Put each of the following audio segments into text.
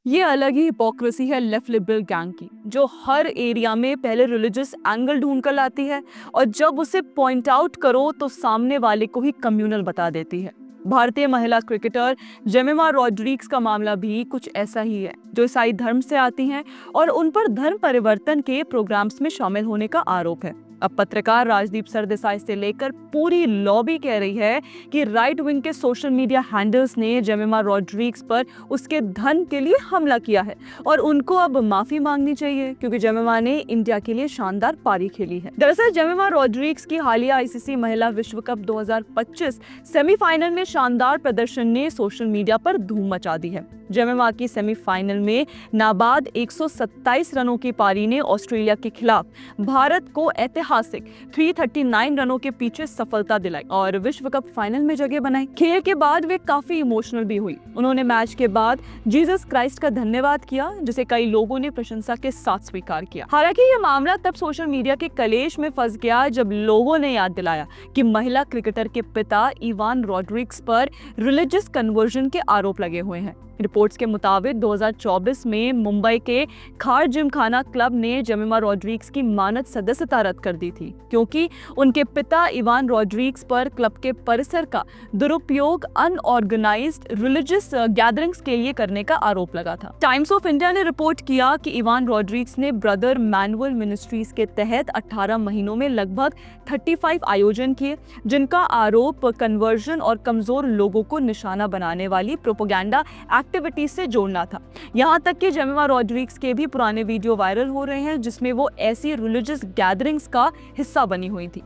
ये अलग ही हिपोक्रेसी है लेफ्ट लिबरल गैंग की, जो हर एरिया में पहले रिलीजियस एंगल ढूंढ कर लाती है और जब उसे पॉइंट आउट करो तो सामने वाले को ही कम्युनल बता देती है। भारतीय महिला क्रिकेटर जेमिमा रॉड्रिग्स का मामला भी कुछ ऐसा ही है, जो ईसाई धर्म से आती हैं और उन पर धर्म परिवर्तन के प्रोग्राम्स में शामिल होने का आरोप है। अब पत्रकार राजदीप सरदेसाई से लेकर पूरी लॉबी कह रही है कि राइट विंग के सोशल मीडिया हैंडल्स ने जेमिमा रॉड्रिग्स पर उसके धन के लिए हमला किया है और उनको अब माफी मांगनी चाहिए, क्योंकि जेमिमा ने इंडिया के लिए शानदार पारी खेली है। दरअसल जेमिमा रॉड्रिग्स की हालिया आईसीसी महिला विश्व कप 2025 सेमीफाइनल में शानदार प्रदर्शन ने सोशल मीडिया पर धूम मचा दी है। जेमिमा की सेमीफाइनल में नाबाद 127 रनों की पारी ने ऑस्ट्रेलिया के खिलाफ भारत को ऐतिहासिक 339 रनों के पीछे सफलता दिलाई और विश्व कप फाइनल में जगह बनाई। खेल के बाद वे काफी इमोशनल भी हुई। उन्होंने मैच के बाद जीसस क्राइस्ट का धन्यवाद किया, जिसे कई लोगों ने प्रशंसा के साथ स्वीकार किया। हालांकि ये मामला तब सोशल मीडिया के कलेश में फंस गया जब लोगों ने याद दिलाया कि महिला क्रिकेटर के पिता इवान रॉड्रिग्स पर रिलीजियस कन्वर्जन के आरोप लगे हुए हैं। रिपोर्ट्स के मुताबिक 2024 में मुंबई के खार जिमखाना क्लब ने जेमिमा रॉड्रिग्स की मानद सदस्यता रद्द कर दी थी, क्योंकि उनके पिता इवान रॉड्रिग्स पर क्लब के परिसर का दुरुपयोग अनऑर्गेनाइज्ड रिलीजियस गैदरिंग्स के लिए करने का आरोप लगा था। टाइम्स ऑफ इंडिया ने रिपोर्ट किया कि इवान रॉड्रिग्स ने ब्रदर मैनुअल मिनिस्ट्रीज के तहत 18 महीनों में लगभग 35 आयोजन किए, जिनका आरोप कन्वर्जन और कमजोर लोगों को निशाना बनाने वाली प्रोपेगेंडा एक्टिविटीज से जोड़ना था। यहाँ तक कि जेमिमा रॉड्रिग्स के भी पुराने वीडियो वायरल हो रहे हैं जिसमें वो ऐसी रिलीजियस गैदरिंग्स का हिस्सा बनी हुई थी।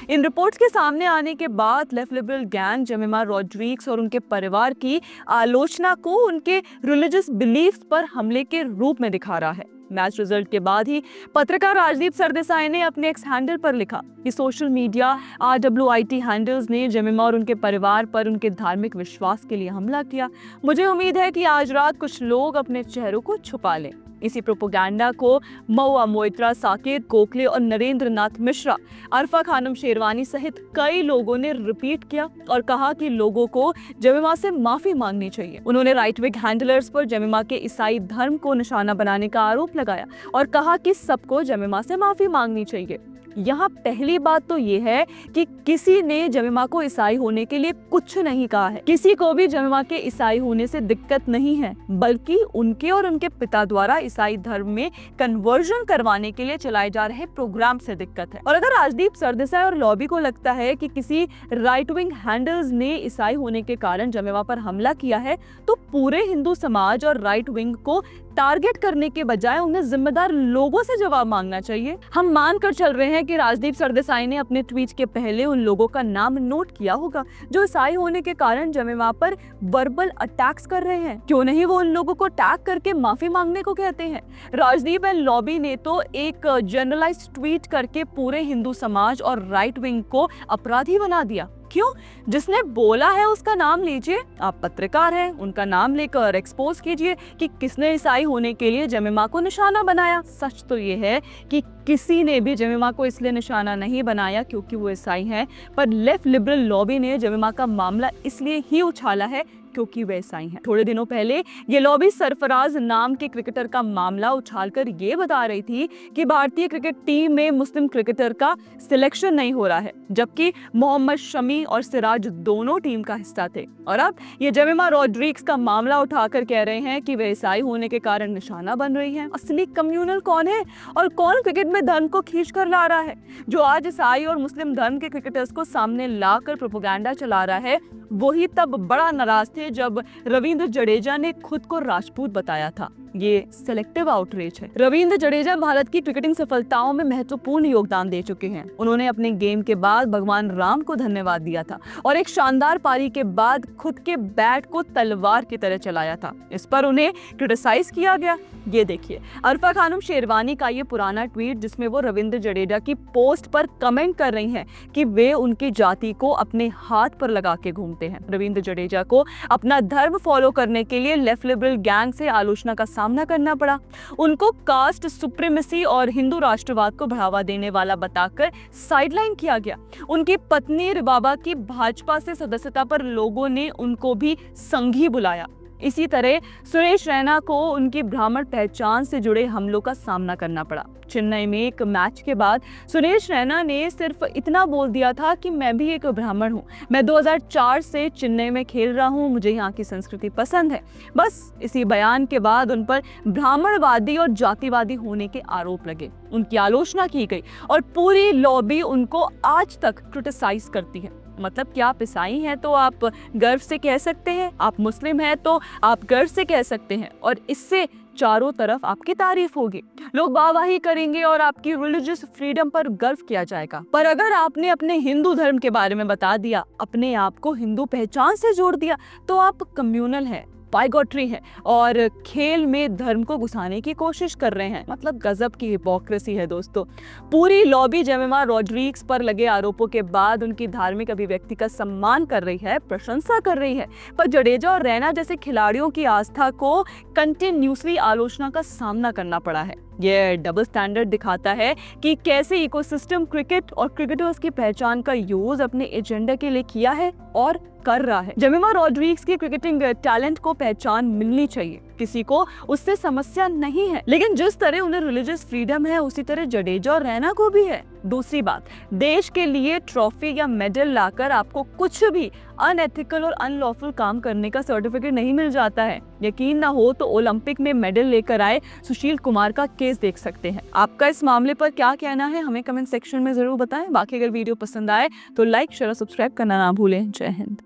इन रिपोर्ट्स के सामने आने के बाद left liberal gang Jemimah Rodrigues और उनके परिवार की आलोचना को उनके रिलीजियस बिलीफ्स पर हमले के रूप में दिखा रहा है। मैच रिजल्ट के बाद ही पत्रकार राजदीप सरदेसाई ने अपने एक्स हैंडल पर लिखा कि सोशल मीडिया RWIT हैंडल्स ने जेमिमा और उनके परिवार पर उनके धार्मिक विश्वास के लिए हमला किया। मुझे उम्मीद है कि आज रात कुछ लोग अपने चेहरों को छुपा लें। इसी प्रोपेगेंडा को महुआ मोइत्रा, साकेत गोखले और नरेंद्र नाथ मिश्रा, अरफा खानम शेरवानी सहित कई लोगों ने रिपीट किया और कहा कि लोगों को जेमिमा से माफी मांगनी चाहिए। उन्होंने राइट विंग हैंडलर्स पर जेमिमा के ईसाई धर्म को निशाना बनाने का आरोप लगाया और कहा कि सबको जेमिमा से माफी मांगनी चाहिए। यहाँ पहली बात तो ये है कि किसी ने जेमिमा को ईसाई होने के लिए कुछ नहीं कहा है। किसी को भी जेमिमा के ईसाई होने से दिक्कत नहीं है, बल्कि उनके और उनके पिता द्वारा ईसाई धर्म में कन्वर्जन करवाने के लिए चलाए जा रहे प्रोग्राम से दिक्कत है। और अगर राजदीप सरदेसाई और लॉबी को लगता है कि किसी राइट विंग हैंडल्स ने ईसाई होने के कारण जेमिमा पर हमला किया है, तो पूरे हिंदू समाज और राइट विंग को टारगेट करने के बजाय उन्हें जिम्मेदार लोगों से जवाब मांगना चाहिए। हम मानकर चल रहे हैं कि राजदीप सरदेसाई ने अपने ट्वीट के पहले उन लोगों का नाम नोट किया होगा जो ईसाई होने के कारण जेमिमा पर वर्बल अटैक्स कर रहे हैं। क्यों नहीं वो उन लोगों को टैग करके माफी मांगने को कहते हैं। राजदीप एंड लॉबी ने तो एक जनरलाइज्ड ट्वीट करके पूरे हिंदू समाज और राइट विंग को अपराधी बना दिया। क्यों? जिसने बोला है उसका नाम लीजिए। आप पत्रकार हैं, उनका नाम लेकर एक्सपोज कीजिए कि किसने ईसाई होने के लिए जेमिमा को निशाना बनाया। सच तो ये है कि किसी ने भी जेमिमा को इसलिए निशाना नहीं बनाया क्योंकि वो ईसाई हैं, पर लेफ्ट लिबरल लॉबी ने जेमिमा का मामला इसलिए ही उछाला है क्योंकि वे ईसाई हैं। थोड़े दिनों पहले ये लॉबी सरफराज नाम के क्रिकेटर का मामला उछालकर ये बता रही थी कि भारतीय क्रिकेट टीम में मुस्लिम क्रिकेटर का सिलेक्शन नहीं हो रहा है, जबकि मोहम्मद शमी और सिराज दोनों टीम का हिस्सा थे। और अब ये जेमिमा रॉड्रिग्स का मामला उठाकर कह रहे हैं कि वे ईसाई होने के कारण निशाना बन रही हैं। असली कम्युनल कौन है और कौन क्रिकेट में धर्म को खींच कर ला रहा है? जो आज ईसाई और मुस्लिम धर्म के क्रिकेटर्स को सामने लाकर प्रोपेगेंडा चला रहा है, वही तब बड़ा नाराज थे जब रविंद्र जडेजा ने खुद को राजपूत बताया था। ये सिलेक्टिव आउटरीच है। रविंद्र जडेजा भारत की क्रिकेटिंग सफलताओं में महत्वपूर्ण योगदान दे चुके हैं। उन्होंने अपने गेम के बाद भगवान राम को धन्यवाद दिया था और एक शानदार पारी के बाद खुद के बैट को तलवार की तरह चलाया था। इस पर उन्हें क्रिटिसाइज किया गया। ये देखिए अरफा खानम शेरवानी का ये पुराना ट्वीट जिसमें वो रविंद्र जडेजा की पोस्ट पर कमेंट कर रही हैं कि वे उनकी जाति को अपने हाथ पर लगा के घूमते हैं। रविंद्र जडेजा को अपना धर्म फॉलो करने के लिए लेफ्ट लिबरल गैंग से आलोचना का सामना करना पड़ा। उनको कास्ट सुप्रीमेसी और हिंदू राष्ट्रवाद को बढ़ावा देने वाला बताकर साइडलाइन किया गया। उनकी पत्नी रिबाबा की भाजपा से सदस्यता पर लोगों ने उनको भी संघी बुलाया। इसी तरह सुरेश रैना को उनकी ब्राह्मण पहचान से जुड़े हमलों का सामना करना पड़ा। चेन्नई में एक मैच के बाद सुरेश रैना ने सिर्फ इतना बोल दिया था कि मैं भी एक ब्राह्मण हूँ, मैं 2004 से चेन्नई में खेल रहा हूँ, मुझे यहाँ की संस्कृति पसंद है। बस इसी बयान के बाद उन पर ब्राह्मणवादी और जातिवादी होने के आरोप लगे, उनकी आलोचना की गई और पूरी लॉबी उनको आज तक क्रिटिसाइज करती है। मतलब कि आप ईसाई हैं तो आप गर्व से कह सकते हैं, आप मुस्लिम हैं तो आप गर्व से कह सकते हैं, और इससे चारों तरफ आपकी तारीफ होगी, लोग वाहवाही करेंगे और आपकी रिलीजियस फ्रीडम पर गर्व किया जाएगा। पर अगर आपने अपने हिंदू धर्म के बारे में बता दिया, अपने आप को हिंदू पहचान से जोड़ दिया, तो आप कम्युनल है, बाइगॉटरी है और खेल में धर्म को घुसाने की कोशिश कर रहे हैं। मतलब गजब की हिपोक्रेसी है दोस्तों। पूरी लॉबी जेमिमा रॉड्रिग्स पर लगे आरोपों के बाद उनकी धार्मिक अभिव्यक्ति का सम्मान कर रही है, प्रशंसा कर रही है, पर जडेजा और रैना जैसे खिलाड़ियों की आस्था को कंटिन्यूसली आलोचना का सामना करना पड़ा है। ये डबल स्टैंडर्ड दिखाता है कि कैसे इकोसिस्टम क्रिकेट और क्रिकेटर्स की पहचान का यूज अपने एजेंडा के लिए किया है और कर रहा है। जेमिमा रॉड्रिग्स की क्रिकेटिंग टैलेंट को पहचान मिलनी चाहिए, किसी को उससे समस्या नहीं है, लेकिन जिस तरह उन्हें रिलीजियस फ्रीडम है उसी तरह जडेजा और रैना को भी है। दूसरी बात, देश के लिए ट्रॉफी या मेडल लाकर आपको कुछ भी अनएथिकल और अनलॉफुल काम करने का सर्टिफिकेट नहीं मिल जाता है। यकीन ना हो तो ओलंपिक में मेडल लेकर आए सुशील कुमार का केस देख सकते हैं। आपका इस मामले पर क्या कहना है हमें कमेंट सेक्शन में जरूर बताएं। बाकी अगर वीडियो पसंद आए तो लाइक शेयर और सब्सक्राइब करना ना भूलें। जय हिंद।